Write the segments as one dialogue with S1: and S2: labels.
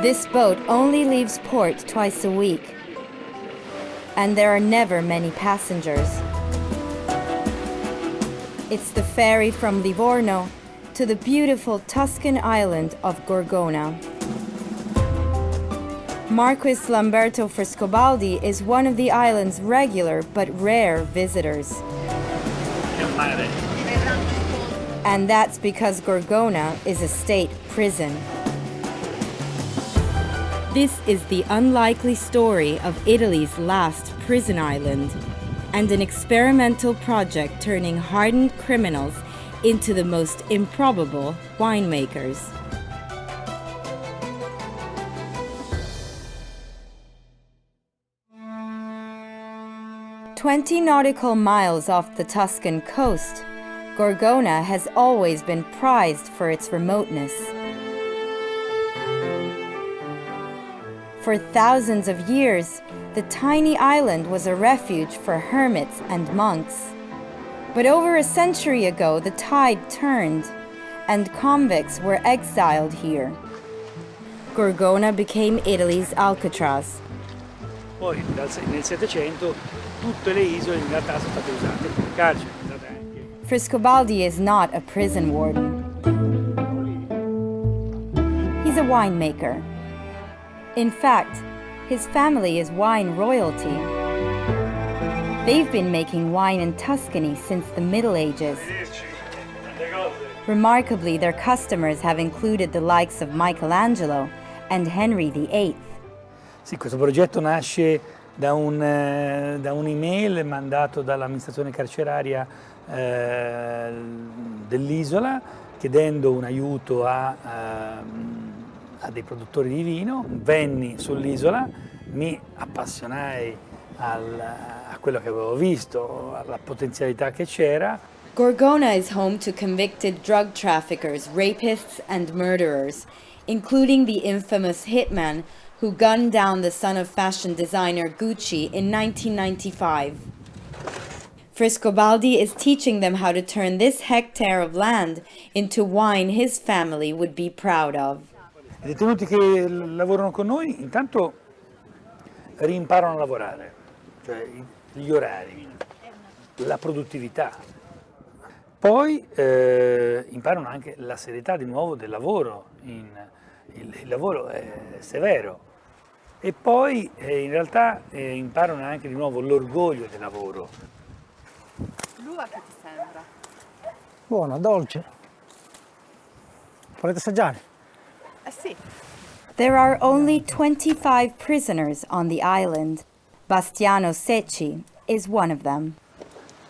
S1: This boat only leaves port twice a week, and there are never many passengers. It's the ferry from Livorno to the beautiful Tuscan island of Gorgona. Marquis Lamberto Frescobaldi is one of the island's regular but rare visitors. And that's because Gorgona is a state prison. This is the unlikely story of Italy's last prison island, and an experimental project turning hardened criminals into the most improbable winemakers. "20 nautical miles off the Tuscan coast, Gorgona has always been prized for its remoteness. For thousands of years, the tiny island was a refuge for hermits and monks. But over a century ago, the tide turned, and convicts were exiled here. Gorgona became Italy's Alcatraz.
S2: Poi nel Settecento tutte le isole in realtà sono state usate come carcere.
S1: Frescobaldi is not a prison warden. He's a winemaker. In fact, his family is wine royalty. They've been making wine in Tuscany since the Middle Ages. Remarkably, their customers have included the likes of Michelangelo and Henry VIII.
S2: Sì, questo progetto nasce da un'email mandato dall'amministrazione carceraria dell'isola chiedendo un aiuto a dei produttori di vino. Venni sull'isola, mi appassionai a quello che avevo visto, alla potenzialità che c'era.
S1: Gorgona is home to convicted drug traffickers, rapists and murderers, including the infamous hitman who gunned down the son of fashion designer Gucci in 1995. Frescobaldi is teaching them how to turn this hectare of land into wine his family would be proud of.
S2: I detenuti che lavorano con noi intanto rimparano a lavorare, cioè gli orari, la produttività. Poi imparano anche la serietà di nuovo del lavoro, il lavoro è severo. E poi in realtà imparano anche di nuovo l'orgoglio del lavoro.
S1: L'uva che ti sembra?
S3: Buona, dolce. Volete assaggiare?
S1: Sì. There are only 25 prisoners on the island. Bastiano Secchi is one of them.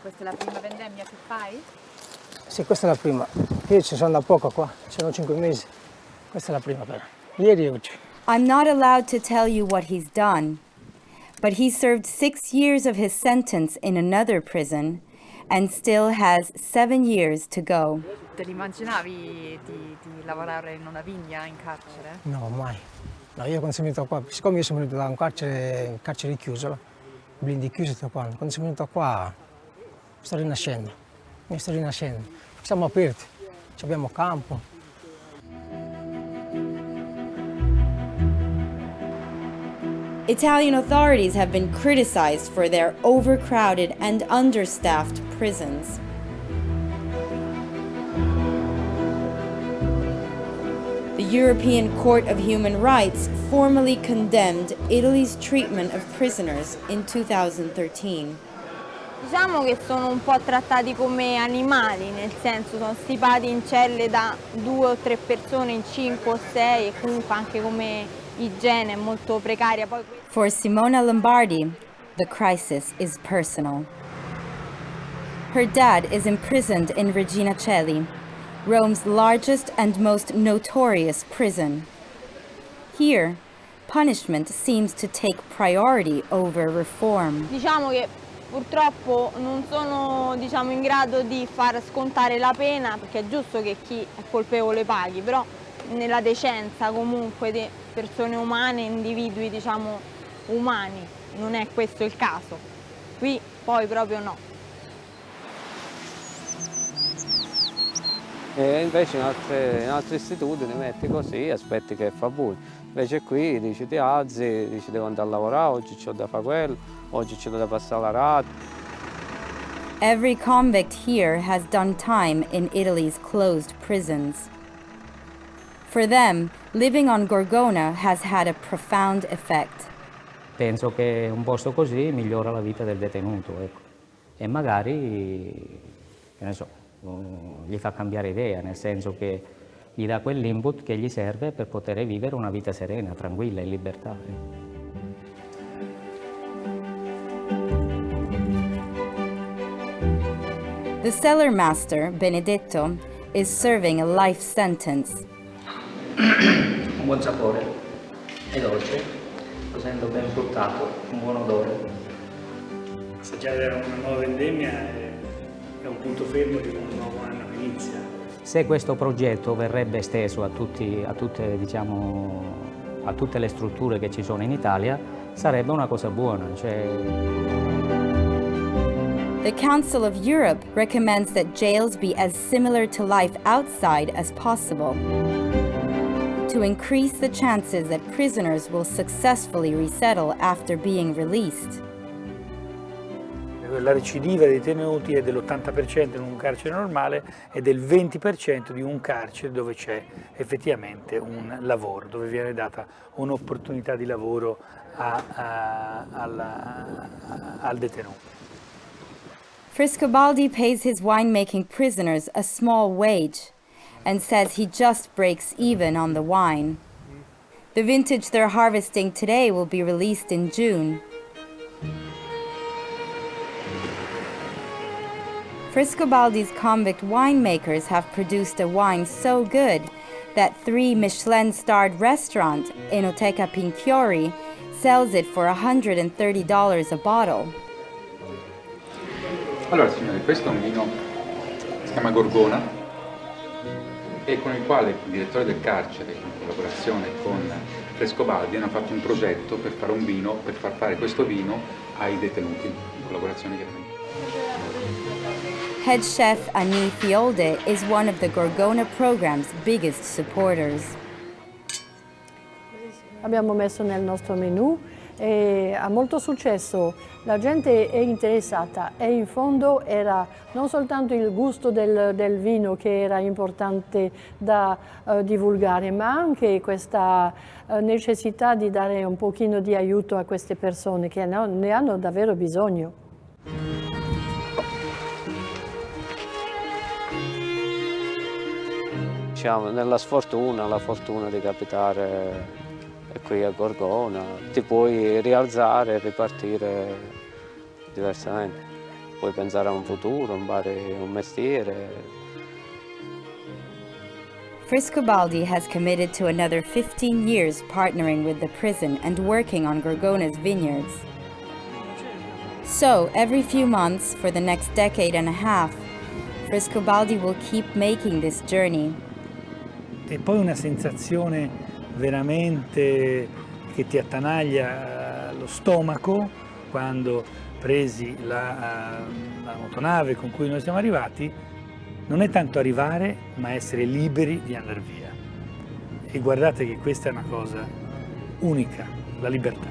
S4: Questa è la prima vendemmia che fai?
S3: Sì, questa è la prima. Io ci sono da poco qua, ci sono 5 mesi. Questa è la prima però. Ieri e oggi.
S1: I'm not allowed to tell you what he's done, but he served 6 years of his sentence in another prison and still has 7 years to go.
S4: Te l'immaginavi di lavorare in una vigna in carcere?
S3: No, mai. No, io quando sono venuto qua, siccome io sono venuto da un carcere chiuso, blindi chiusi tutto qua, quando sono venuto qua sto rinascendo, mi sto rinascendo. Siamo aperti, abbiamo campo.
S1: Italian authorities have been criticized for their overcrowded and understaffed prisons. The European Court of Human Rights formally condemned Italy's treatment of prisoners in 2013.
S5: Diciamo che sono un po' trattati come animali, nel senso sono stipati in celle da 2 o 3 persone in 5 o 6 e comunque anche come igiene è molto precaria.
S1: For Simona Lombardi, the crisis is personal. Her dad is imprisoned in Regina Coeli, Rome's largest and most notorious prison. Here, punishment seems to take priority over reform.
S5: Diciamo che purtroppo non sono in grado di far scontare la pena, perché è giusto che chi è colpevole paghi, però nella decenza comunque di persone umane, individui umani, non è questo il caso. Qui poi proprio no.
S6: E invece in altri istituti li metti così, aspetti che fa buio. Invece qui dici ti alzi, dici devo andare a lavorare, oggi c'ho da fare quello, oggi c'ho da passare la rata.
S1: Every convict here has done time in Italy's closed prisons. For them, living on Gorgona has had a profound effect.
S7: Penso che un posto così migliora la vita del detenuto, ecco. E magari, che ne so, gli fa cambiare idea, nel senso che gli dà quell'input che gli serve per poter vivere una vita serena, tranquilla, in libertà.
S1: The cellar master, Benedetto, is serving a life sentence.
S7: Un buon sapore, è dolce, lo sento ben fruttato, un buon odore.
S2: Assaggiare una nuova vendemmia è un punto fermo di un nuovo anno che inizia.
S7: Se questo progetto verrebbe esteso a tutte le strutture che ci sono in Italia, sarebbe una cosa buona.
S1: The Council of Europe recommends that jails be as similar to life outside as possible, to increase the chances that prisoners will successfully resettle after being released.
S2: La recidiva dei detenuti è dell'80% in un carcere normale e del 20% di un carcere dove c'è effettivamente un lavoro, dove viene data un'opportunità di lavoro al detenuto.
S1: Frescobaldi pays his winemaking prisoners a small wage and says he just breaks even on the wine. The vintage they're harvesting today will be released in June. Frescobaldi's convict winemakers have produced a wine so good that 3 Michelin-starred restaurant, Enoteca Pinchiori, sells it for $130 a bottle.
S8: Allora signori, questo è un vino che si chiama Gorgona e con il quale il direttore del carcere, in collaborazione con Frescobaldi, hanno fatto un progetto per fare un vino, per far fare questo vino ai detenuti, in collaborazione chiaramente.
S1: Head chef Annie FÉOLDE is one of the Gorgona program's biggest supporters.
S9: Abbiamo messo nel nostro menù e ha molto successo, la gente è interessata e in fondo era non soltanto il gusto del vino che era importante da divulgare, ma anche questa necessità di dare un pochino di aiuto a queste persone che ne hanno davvero bisogno.
S6: Diciamo, nella sfortuna, la fortuna di capitare qui a Gorgona, ti puoi rialzare e ripartire diversamente. Puoi pensare a un futuro, impari un mestiere.
S1: Frescobaldi has committed to another 15 years partnering with the prison and working on Gorgona's vineyards. So, every few months for the next decade and a half, Frescobaldi will keep making this journey.
S2: E poi una sensazione veramente che ti attanaglia lo stomaco quando presi la motonave con cui noi siamo arrivati, non è tanto arrivare, ma essere liberi di andare via. E guardate che questa è una cosa unica, la libertà.